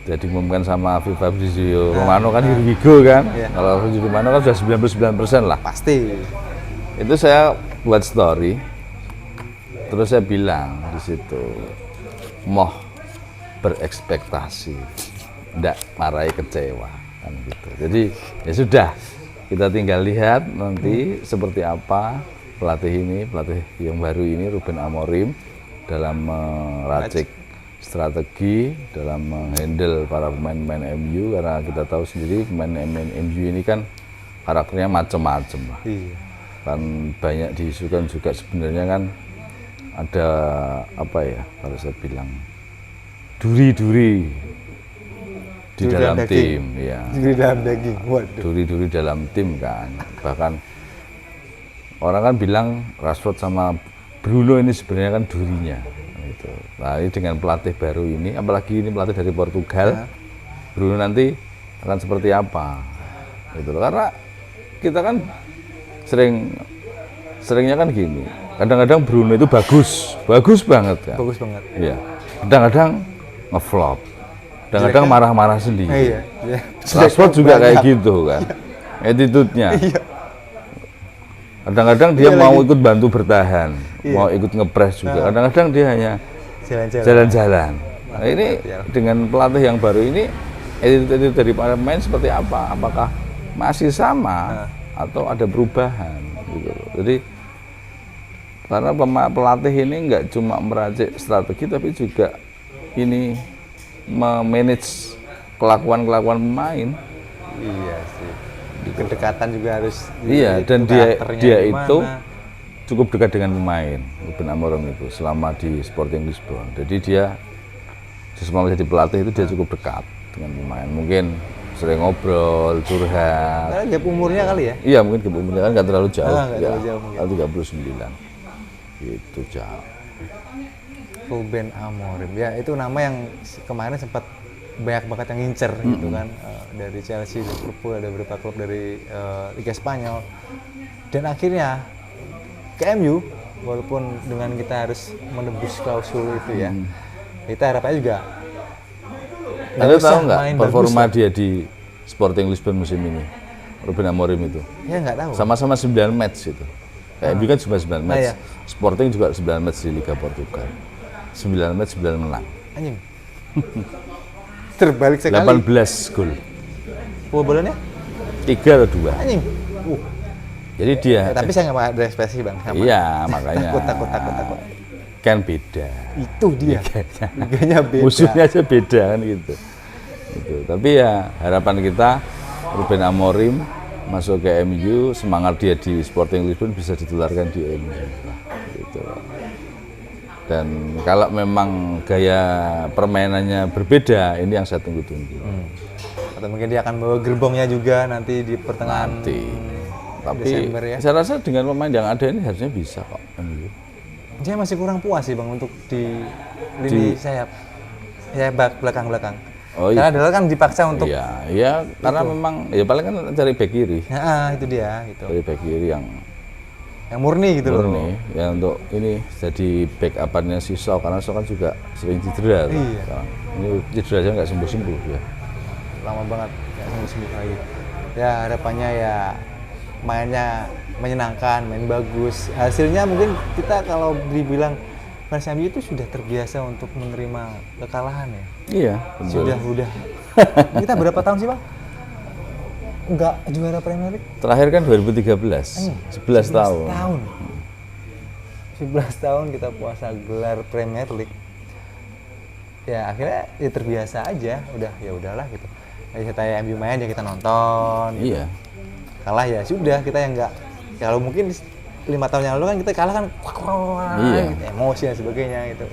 jadi diumumkan sama Fabrizio Romano kan here we go kan. Kalau Fabrizio Romano kan sudah 99% lah. Pasti. Itu saya buat story. Terus saya bilang di situ moh berekspektasi, ndak marahi kecewa kan gitu. Jadi ya sudah, kita tinggal lihat nanti seperti apa pelatih yang baru ini Ruben Amorim dalam meracik strategi dalam menghandle para pemain-pemain MU, karena kita tahu sendiri pemain MU ini kan karakternya macam-macam lah. Iya. Kan banyak diisukan juga sebenarnya kan ada apa ya, kalau saya bilang duri-duri di Duri dalam dalam daging. tim, ya. Di dalam daging. Waduh. Duri-duri dalam tim kan. Bahkan orang kan bilang Rashford sama Bruno ini sebenarnya kan durinya. Gitu. Nah, ini dengan pelatih baru ini, apalagi ini pelatih dari Portugal, Bruno nanti akan seperti apa? Gitu. Karena kita kan seringnya kan gini. Kadang-kadang Bruno itu bagus banget kan. Bagus banget. Iya. Kadang-kadang ngeflop. Kadang-kadang marah-marah sendiri. Iya. Rashford juga kayak gitu kan. Attitude-nya. Iya. Kadang-kadang dia mau ikut bantu bertahan, mau ikut ngepres juga. Kadang-kadang dia hanya jalan-jalan. Nah, ini dengan pelatih yang baru ini, attitude dari para pemain seperti apa? Apakah masih sama atau ada perubahan? Gitu. Jadi karena pelatih ini nggak cuma meracik strategi, tapi juga ini memanage kelakuan pemain. Iya sih. Kedekatan juga harus. Iya, dan dia gimana. itu cukup dekat dengan pemain, Ruben Amorim itu selama di Sporting Lisbon. Jadi dia selama jadi pelatih itu dia cukup dekat dengan pemain. Mungkin sering ngobrol, curhat. Karena gap umurnya kali ya. Iya, mungkin gap umurnya kan nggak terlalu jauh. Nggak terlalu jauh mungkin. 39. Itu jauh. Ruben Amorim. Ya, itu nama yang kemarin sempat banyak banget yang ngincer gitu kan. Dari Chelsea, Liverpool, ada beberapa klub dari Liga Spanyol. Dan akhirnya ke MU, walaupun dengan kita harus menebus klausul itu ya. Kita harapannya juga Anda tahu nggak main performa bagus, dia di Sporting Lisbon musim ini? Ruben Amorim itu. ya nggak tahu. Sama-sama 9 match itu. MU kan cuma 9 match. iya. Sporting juga 9 match di Liga Portugal. 9 match 9 menang. Anjing. Terbalik sekali. 18 gol. Bobolannya 3 atau 2. anjing. Jadi dia Tapi saya nggak mau ada ekspresi bang. Sama. iya, makanya Takut. kan beda. Itu dia. Liganya beda. Musuhnya aja beda kan gitu. Gitu. Tapi ya harapan kita Ruben Amorim masuk ke MU, semangat dia di Sporting Lisbon bisa ditularkan di MU. Gitu. Dan kalau memang gaya permainannya berbeda, ini yang saya tunggu-tunggu. Atau mungkin dia akan bawa gerbongnya juga nanti di pertengahan Tapi Desember ya. saya rasa dengan pemain yang ada ini harusnya bisa kok MU. Saya masih kurang puas sih bang untuk di lini sayap belakang. Oh, iya. Karena adalah kan dipaksa untuk Iya, karena memang ya paling kan cari back kiri. itu dia gitu. Cari back kiri yang Murni gitu loh. murni ya untuk ini jadi backup-annya si Shaw, karena Shaw kan juga sering cedera. Iya. Sekarang. Ini cedera aja nggak sembuh-sembuh ya. Lama banget nggak sembuh lagi. Ya harapannya ya mainnya menyenangkan, main bagus. Hasilnya mungkin kita kalau dibilang fans MU itu sudah terbiasa untuk menerima kekalahan ya. Iya, betul. Sudah. Kita berapa tahun sih bang? Enggak juara Premier League? Terakhir kan 2013, 11 tahun. 11 tahun kita puasa gelar Premier League. Ya akhirnya ya terbiasa aja, ya udahlah gitu. Kayak MU main ya kita nonton. Gitu. Iya. Kalah ya sudah, kita yang enggak. Kalau mungkin 5 tahun yang lalu kan kita kalah kan Iya. gitu, emosi dan sebagainya gitu.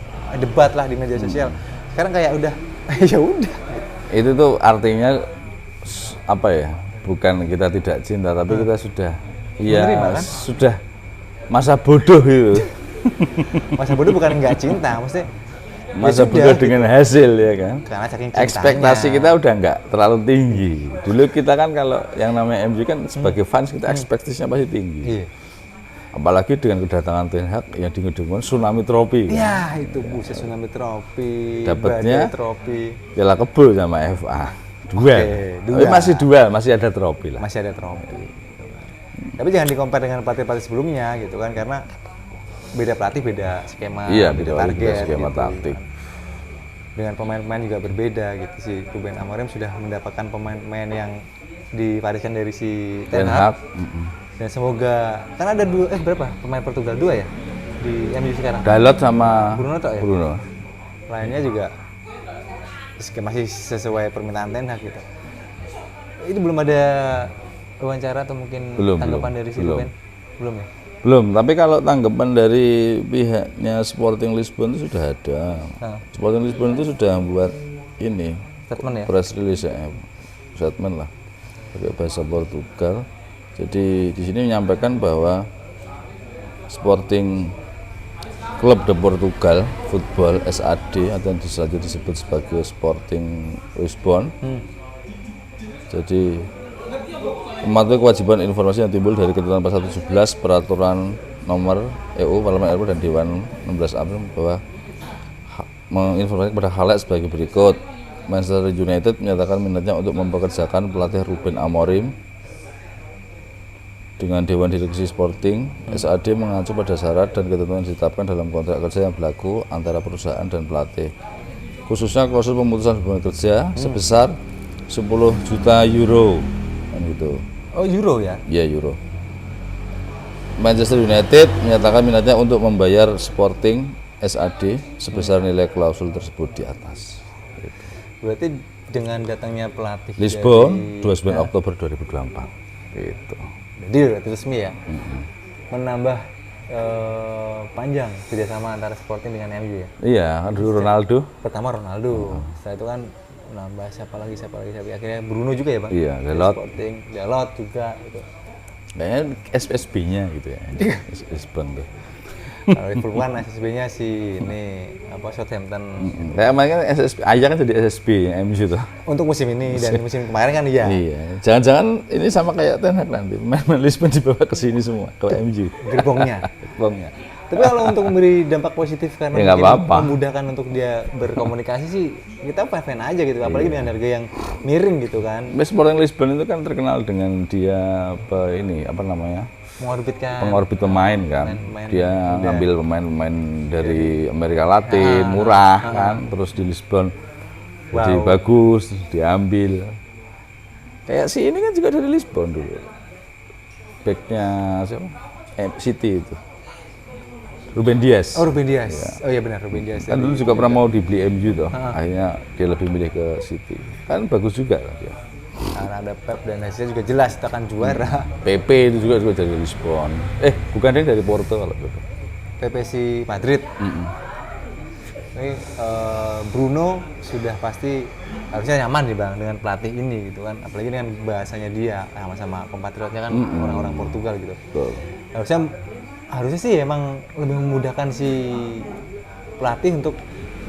Debat lah di media sosial. Sekarang kayak udah ya udah. Itu tuh artinya apa ya? Bukan kita tidak cinta, tapi kita sudah menerima, kan? sudah masa bodoh itu. Masa bodoh bukan nggak cinta, maksudnya Masa ya sudah, bodoh dengan hasil ya kan. Karena saking cintanya. Ekspektasi kita udah nggak terlalu tinggi. Dulu kita kan kalau yang namanya MU kan sebagai fans kita ekspektasinya pasti tinggi. Iya. Apalagi dengan kedatangan Ten Hag yang dingin-dingin tsunami trofi kan. Ya itu buset tsunami trofi, Dapatnya badai trofi, Piala Kebo sama FA. Dua. dua. Tapi masih dua, masih ada trofi lah. masih ada trofi. Gitu kan. Tapi jangan dikompar dengan pelatih-pelatih sebelumnya gitu kan, karena beda pelatih, beda skema, Iya, beda beda target, skema gitu. taktik. Dengan pemain-pemain juga berbeda gitu sih. Ruben Amorim sudah mendapatkan pemain-pemain yang diwariskan dari si Ten Hag. Dan semoga kan ada berapa pemain Portugal, 2 ya di MU sekarang. Dalot sama Bruno tok ya? Bruno. lainnya juga masih sesuai permintaan Ten Hag gitu. Itu belum ada wawancara atau mungkin tanggapan dari si Ruben? Belum ya? Belum, tapi kalau tanggapan dari pihaknya Sporting Lisbon itu sudah ada. Sporting Lisbon itu sudah membuat ini statement ya? Press release ya, statement lah pakai bahasa Portugal. Jadi di sini menyampaikan bahwa Sporting Club de Portugal Football SAD atau yang selanjutnya disebut sebagai Sporting Lisbon. Jadi mematuhi kewajiban informasi yang timbul dari ketentuan pasal 17 peraturan nomor EU Parlemen RI dan Dewan 16 April bahwa menginformasikan kepada halayak sebagai berikut. Manchester United menyatakan minatnya untuk mempekerjakan pelatih Ruben Amorim dengan Dewan Direksi Sporting. SAD mengacu pada syarat dan ketentuan yang ditetapkan dalam kontrak kerja yang berlaku antara perusahaan dan pelatih, khususnya klausul pemutusan hubungan kerja sebesar 10 juta euro kan gitu. Oh, euro ya? Iya, euro. Manchester United menyatakan minatnya untuk membayar Sporting SAD sebesar nilai klausul tersebut di atas. Gitu. Berarti dengan datangnya pelatih Lisbon 29 Oktober 2024. Gitu. Jadi berarti resmi ya? Menambah panjang kerjasama antara Sporting dengan MU ya? Iya, kan dulu Ronaldo. Pertama Ronaldo, setelah itu kan nambah siapa lagi akhirnya Bruno juga ya Bang? Iya, Dalot. Sporting, Dalot juga gitu. Kayaknya SSB-nya gitu ya. Lisbon tuh. Kalau Liverpool kan SSB-nya si ini apa Southampton. Kayak kemarin kan SSB, Ajax kan jadi SSB ya MU tuh. Untuk musim ini dan musim kemarin kan iya. Iya. Jangan-jangan ini sama kayak Ten Hag nanti. Pemain Lisbon dibawa ke sini semua, ke MU. Gerbongnya. Gerbongnya. Tapi kalau untuk memberi dampak positif karena Ya, mungkin memudahkan untuk dia berkomunikasi sih kita fan aja gitu, apalagi dengan harga yang miring gitu kan. Sporting Lisbon itu kan terkenal dengan dia apa namanya? Pengorbit pemain kan. Dia ngambil pemain-pemain dari Amerika Latin, murah kan, terus di Lisbon jadi bagus, diambil. Kayak si ini kan juga dari Lisbon dulu. Backnya siapa? City itu. Ruben Dias. Oh, Ruben Dias. Ya. Oh iya benar, Ruben Dias. Kan dulu juga pernah mau dibeli MU toh. Akhirnya dia lebih milih ke City. Kan bagus juga kan dia. Karena ada Pep dan hasilnya juga jelas kita akan juara. PP itu juga dari Lisbon. Bukan dia dari Porto kalau gitu. PP si Madrid. Ini Bruno sudah pasti harusnya nyaman nih Bang dengan pelatih ini gitu kan. Apalagi dengan bahasanya dia sama-sama kompatriotnya kan orang-orang Portugal gitu. Betul. Harusnya sih emang lebih memudahkan si pelatih untuk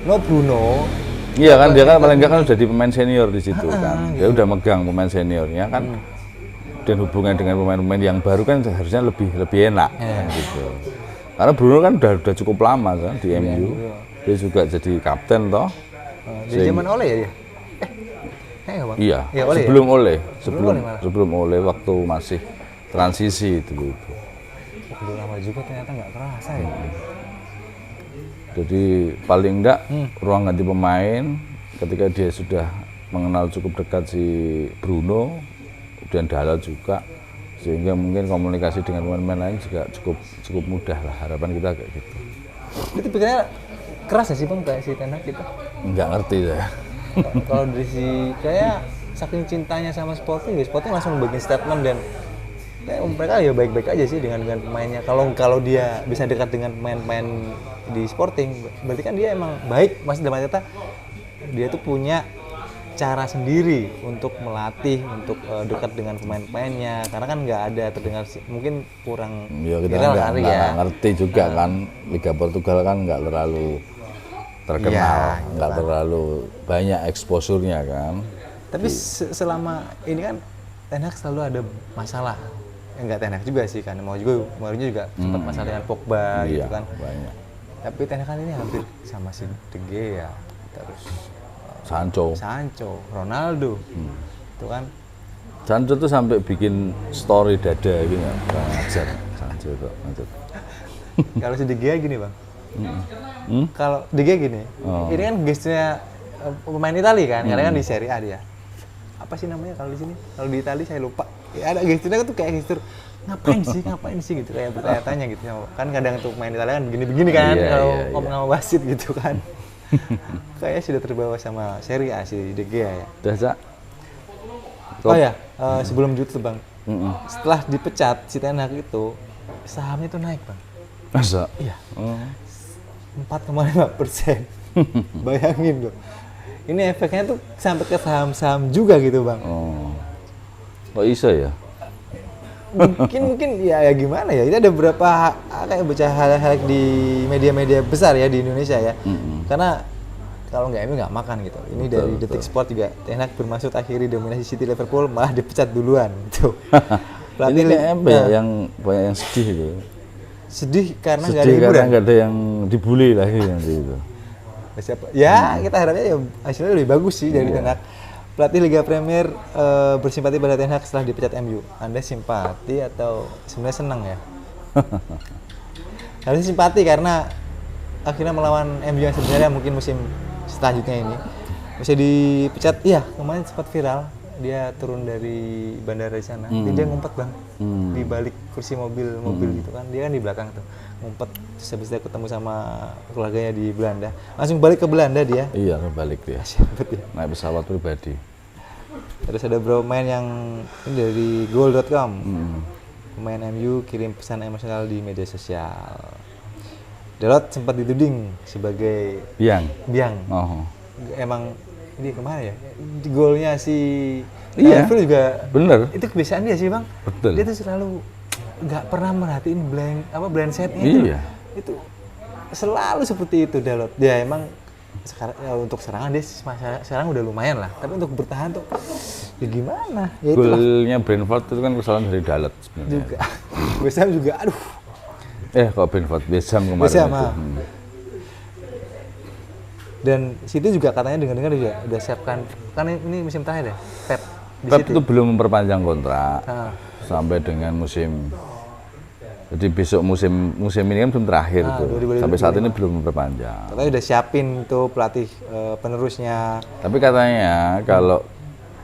Bruno. Iya kan dia kan paling enggak kan sudah jadi pemain senior di situ kan. Dia udah megang pemain seniornya kan. Dan hubungan dengan pemain-pemain yang baru kan harusnya lebih enak kan, gitu. Karena Bruno kan udah cukup lama kan di MU. Dia juga jadi kapten toh. Di zaman Ole ya dia? Bang? Iya. Ya, Ole sebelum ya? Ole, sebelum Ole waktu masih transisi dulu itu. Udah lama juga ternyata nggak kerasa ya. Jadi paling enggak ruang ganti pemain ketika dia sudah mengenal cukup dekat si Bruno dan Dalot juga, sehingga mungkin komunikasi dengan pemain-pemain lain juga cukup mudah lah, harapan kita kayak gitu. Itu pikirnya keras ya sih Bang kayak si Ten Hag gitu? Nggak ngerti saya. Kalau dari si kayak saking cintanya sama Sporting langsung bikin statement dan kayak mereka ya baik-baik aja sih dengan pemainnya. Kalau dia bisa dekat dengan pemain-pemain di Sporting, berarti kan dia emang baik. Mas dalam kata dia tuh punya cara sendiri untuk melatih, untuk dekat dengan pemain-pemainnya. Karena kan nggak ada terdengar mungkin kurang. Ya kita nggak ngerti juga kan. Liga Portugal kan nggak terlalu terkenal, nggak terlalu banyak eksposurnya kan. Tapi selama ini kan Ten Hag selalu ada masalah. Enggak Ten Hag juga sih kan, Mourinho juga sempat masalah dengan Pogba gitu kan. Banyak. Tapi Ten Hag kan ini hampir sama si De Gea, terus Sancho, Ronaldo, itu kan. Sancho tuh sampai bikin story dada gitu nggak ngajar Sancho kok. Kalau si De Gea gini Bang, kalau De Gea gini, ini kan gesturnya pemain Italia kan, karena kan di Serie A dia. Apa sih namanya kalau di sini? Kalau di Italia saya lupa. Ya, ada gesturnya tuh kayak gestur ngapain sih gitu, kayak bertanya-tanya gitu. Kan kadang tuh main Italia kan begini-begini kan, kalau ngomong sama wasit gitu kan. Kayaknya sudah terbawa sama Serie A si De Gea ya. Udah, Cak. Oh ya, sebelum Jude tuh Bang, Mm-mm. setelah dipecat si Ten Hag itu sahamnya tuh naik Bang. Masa? Iya, Oh. 4,5%. Bayangin loh. Ini efeknya tuh sampai ke saham-saham juga gitu Bang. Oh. Kok iso ya? Mungkin ya gimana ya, ini ada beberapa kayak baca hal-hal di media-media besar ya di Indonesia ya. Karena kalau nggak MU nggak makan gitu. Ini Betul, dari betul. Detik Sport juga Ten Hag bermaksud akhiri dominasi City Liverpool malah dipecat duluan gitu. Ini kayak apa ya, yang banyak yang sedih itu. Sedih karena nggak ada Sedih karena hiburan. nggak ada yang dibully lagi nanti itu. Siapa? Ya kita harapnya ya hasilnya lebih bagus sih dari Ten Hag. Pelatih Liga Premier bersimpati pada Ten Hag setelah dipecat MU. Anda simpati atau sebenarnya senang ya? Harusnya simpati karena akhirnya melawan MU yang sebenarnya mungkin musim selanjutnya ini bisa dipecat. Iya, kemarin sempat viral dia turun dari bandara di sana. Dia ngumpet Bang di balik kursi mobil gitu kan. Dia kan di belakang tuh ngumpet. Terus habis itu ketemu sama keluarganya di Belanda. Langsung balik ke Belanda dia. Iya, kebalik dia. Betul. Naik pesawat pribadi. Terus ada beberapa pemain yang ini dari goal.com. Pemain MU kirim pesan emosional di media sosial. Dalot sempat dituding sebagai biang. Oh. Emang ini kemana ya? Di golnya si Iya. Phil juga Bener. itu kebiasaan dia sih Bang. Betul. Dia tuh selalu nggak pernah merhatiin blind setnya Iya. itu selalu seperti itu Dalot. Dia emang sekarang ya, untuk serangan dia sekarang udah lumayan lah. Tapi untuk bertahan tuh ya gimana? Ya itulah Golnya Brentford itu kan kesalahan dari Dalot sebenarnya. juga. West Ham juga aduh. Kok Brentford West Ham kemarin West Ham, itu. Dan City juga katanya dengar-dengar udah siapkan kan ini musim terakhir ya Pep di Pep City. itu belum memperpanjang kontrak Ah. sampai dengan musim. Jadi besok musim ini kan belum terakhir tuh. 2022. Sampai saat ini belum memperpanjang. Katanya udah siapin tuh pelatih penerusnya. Tapi katanya kalau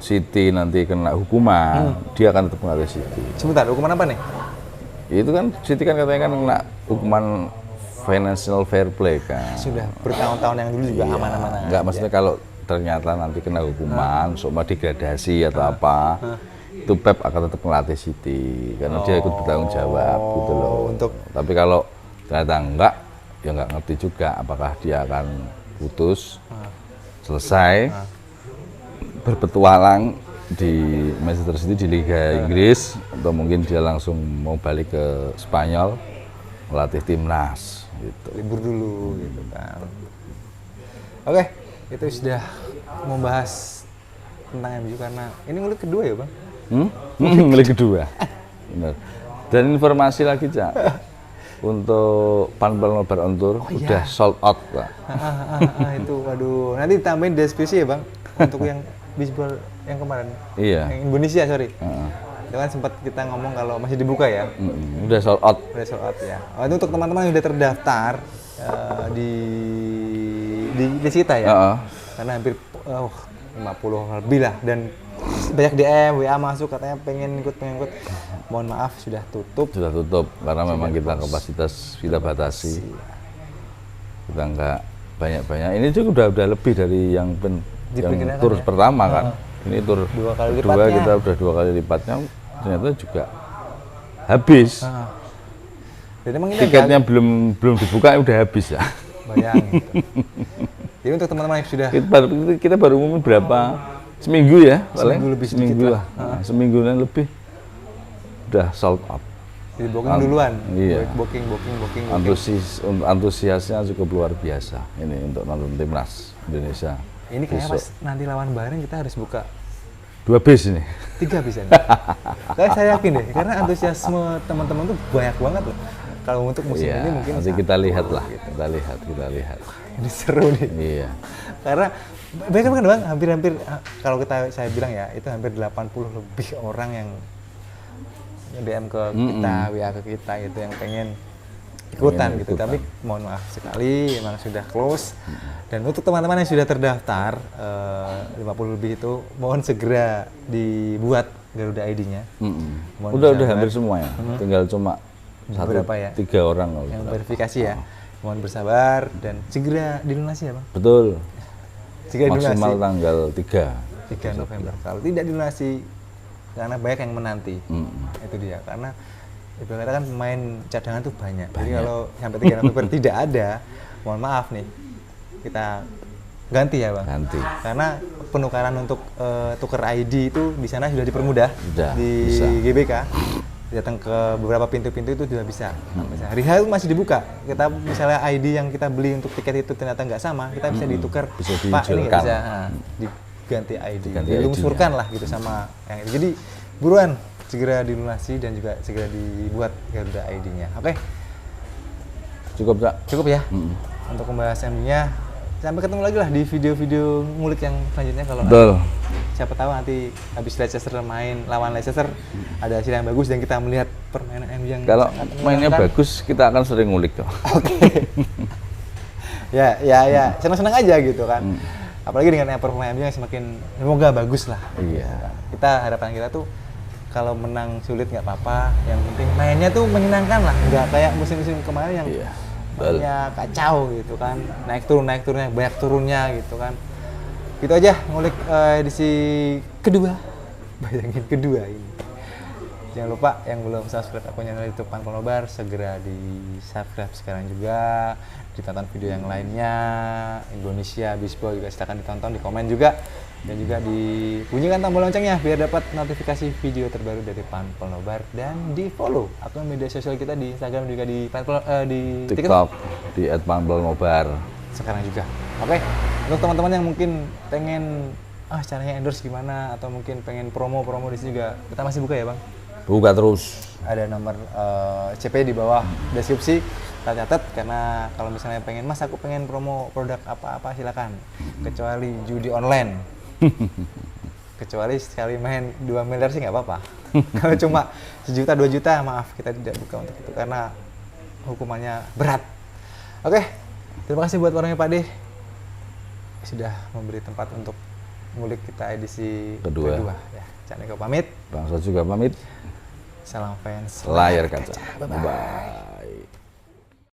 City nanti kena hukuman, dia akan tetap melatih City. Sebentar, hukuman apa nih? Itu kan City kan katanya kan kena hukuman financial fair play kan. Sudah bertahun-tahun yang dulu juga Iya. aman-aman aja. Enggak, maksudnya kalau ternyata nanti kena hukuman, seumpama degradasi atau apa, itu Pep akan tetap melatih City karena dia ikut bertanggung jawab gitu loh. Tapi kalau ternyata enggak, ya enggak ngerti juga apakah dia akan putus, selesai, berpetualang di Manchester City di Liga Inggris, atau mungkin dia langsung mau balik ke Spanyol melatih timnas gitu. Libur dulu gitu kan. Oke, itu sudah membahas tentang MU karena ini ngulik kedua ya Bang. Milik kedua. Benar. Dan informasi lagi, Cak. Untuk Panpel Nobar on Tour udah sold out, Pak. Itu waduh, nanti ditambahin deskripsi ya Bang untuk yang bisbol yang kemarin. Iya. Yang Indonesia, sorry. Itu kan sempat kita ngomong kalau masih dibuka ya. Udah sold out. Udah sold out ya. Oh, itu untuk teman-teman yang udah terdaftar di kita ya. Karena hampir 50 lebih lah dan banyak DM, WA masuk katanya pengen ikut. Mohon maaf sudah tutup. Sudah tutup karena memang kita kapasitas kita batasi. Kita enggak banyak-banyak. Ini juga udah lebih dari yang tur ya? pertama kan. Ini tur Dua kali kedua lipatnya. kita udah 2 kali lipatnya. Ternyata juga habis. Jadi emang ini Tiketnya belum dibuka udah habis ya. bayang gitu. Jadi untuk teman-teman yang sudah Kita baru umum berapa? Seminggu ya, paling Seminggu lebih sedikit seminggu lah. lah. Semingguan lebih udah sold out. jadi booking duluan. Iya. Booking. Antusiasnya cukup luar biasa ini untuk nonton timnas Indonesia. Ini kayaknya besok. pas nanti lawan Bahrain kita harus buka 2 bis ini. 3 bisa nih. Tapi saya yakin deh, karena antusiasme teman-teman tuh banyak banget loh. Kalau untuk musim Iya, ini mungkin nanti kita lihat lah. Kita lihat. ini seru nih. Iya. Karena banyak kan Bang, hampir kalau saya bilang ya, itu hampir 80 lebih orang yang DM ke kita, WA ke kita gitu yang pengen ikutan gitu. Tapi mohon maaf sekali memang sudah close. Dan untuk teman-teman yang sudah terdaftar 50 lebih itu mohon segera dibuat Garuda ID-nya. Udah hampir semua ya. Tinggal cuma Berapa ya? 3 orang kalau Yang berapa. verifikasi ya. Mohon bersabar dan segera dilunasi ya Bang. Betul. Segera Maksimal dilunasi tanggal 3 November. Kalau tidak dilunasi karena banyak yang menanti. Itu dia. Karena ibarat kata kan pemain cadangan tuh banyak. Jadi kalau sampai 3 November tidak ada, mohon maaf nih. Kita ganti ya Bang. Ganti. Karena penukaran untuk tuker ID itu di sana sudah dipermudah Sudah, di bisa. GBK. Datang ke beberapa pintu-pintu itu sudah bisa. Hari H itu masih dibuka. Kita misalnya ID yang kita beli untuk tiket itu ternyata nggak sama, kita bisa ditukar. Bisa Pak ini nggak dijualkan. bisa. Nah, diganti ID. Diganti Dilungsurkan lah gitu sama yang itu. Jadi buruan segera dilunasi dan juga segera dibuat Garuda ID-nya. Oke, Cukup, Cak. cukup ya untuk pembahasannya. Sampai ketemu lagi lah di video-video ngulik yang selanjutnya kalau Betul. siapa tahu nanti habis Leicester main lawan Leicester ada hasil yang bagus dan kita melihat permainan MU yang Kalau sangat mainnya menyenangkan. bagus, kita akan sering ngulik kok. Oke. ya, senang-senang aja gitu kan. Apalagi dengan performa MU yang semakin semoga bagus lah. Iya. Kita harapan kita tuh kalau menang sulit nggak apa-apa, yang penting mainnya tuh menyenangkan lah, nggak kayak musim-musim kemarin yang Iya. mainnya kacau gitu kan, naik turunnya banyak turunnya gitu kan. Gitu aja ngulik edisi kedua, bayangin kedua ini. Jangan lupa yang belum subscribe akun channel YouTube Panpel Nobar segera di subscribe sekarang juga. Ditonton video yang lainnya, Indonesia Bisbol juga silakan ditonton, di komen juga, dan juga dibunyikan tombol loncengnya biar dapat notifikasi video terbaru dari Panpel Nobar, dan di follow akun media sosial kita di Instagram juga di di TikTok di @panpelnobar. sekarang juga. Oke, untuk teman-teman yang mungkin pengen caranya endorse gimana atau mungkin pengen promo-promo di sini juga kita masih buka ya Bang. Buka terus. Ada nomor CP di bawah deskripsi, kita catat karena kalau misalnya pengen Mas aku pengen promo produk apa-apa silakan, kecuali judi online. Kecuali sekali main 2 miliar sih nggak apa-apa. Kalau cuma 1 juta 2 juta maaf kita tidak buka untuk itu karena hukumannya berat. Oke, terima kasih buat warungnya Pak D sudah memberi tempat untuk ngulik kita edisi kedua. Ya, Cak Niko pamit. Bangsa juga pamit. Salam fans Layar kaca. Bye-bye. Bye.